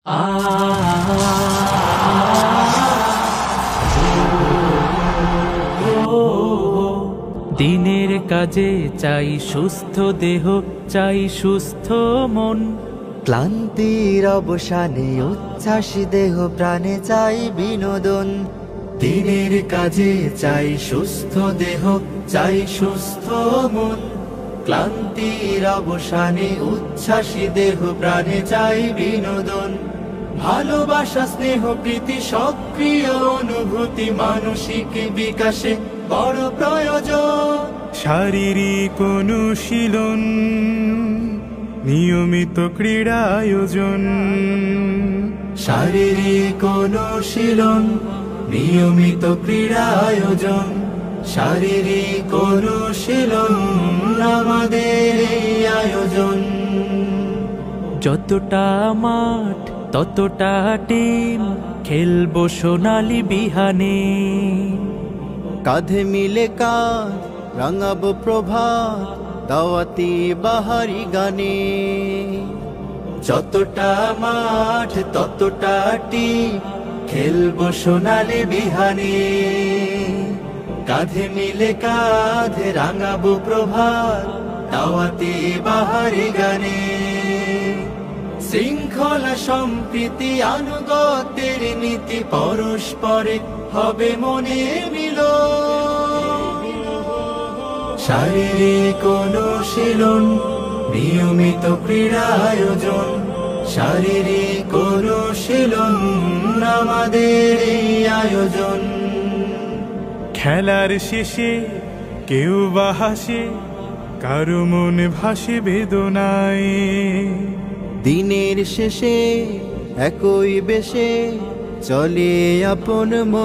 দিনের কাজে চাই সুস্থ দেহ, চাই সুস্থ মন। ক্লান্তির অবসানে উচ্ছ্বাসী দেহ প্রাণে চাই বিনোদন। দিনের কাজে চাই সুস্থ দেহ, চাই সুস্থ মন। ক্লান্তির অবসানে উচ্ছ্বাসী দেহ প্রাণে চাই বিনোদন। ভালোবাসা, স্নেহ, প্রীতি, সক্রিয় অনুভূতি মানসিক বিকাশে বড় প্রয়োজন। শারীরিক অনুশীলন, নিয়মিত ক্রীড়া আয়োজন। শারীরিক অনুশীলন, নিয়মিত ক্রীড়া আয়োজন। শারীরিক অনুশীলন আমাদের এই আয়োজন। যতটা মাঠ ততটা টিম, খেলবো সোনালী বিহানে। কাঁধে মিলে কাঁধ রাঙাবো প্রভাত, দাওয়াতি বাহারি গানে। যতটা মাঠ ততটা টিম, খেলবো সোনালী বিহানে। কাঁধে মিলে কাঁধ রাঙাবো প্রভাত, দাওয়াতি বাহারি গানে। শৃঙ্খলা, সম্প্রীতি, আনুগত্যের নীতি, পরস্পরে হবে মনে মিল। শারীরিক অনুশীলন, নিয়মিত ক্রীড়া আয়োজন। শারীরিক অনুশীলন আমাদের এই আয়োজন। খেলার শেষে কেউ বা হাসে, কারো মনে ভাসে বেদনায়। দিনের শেষে একই বেশে চলে আপন মন।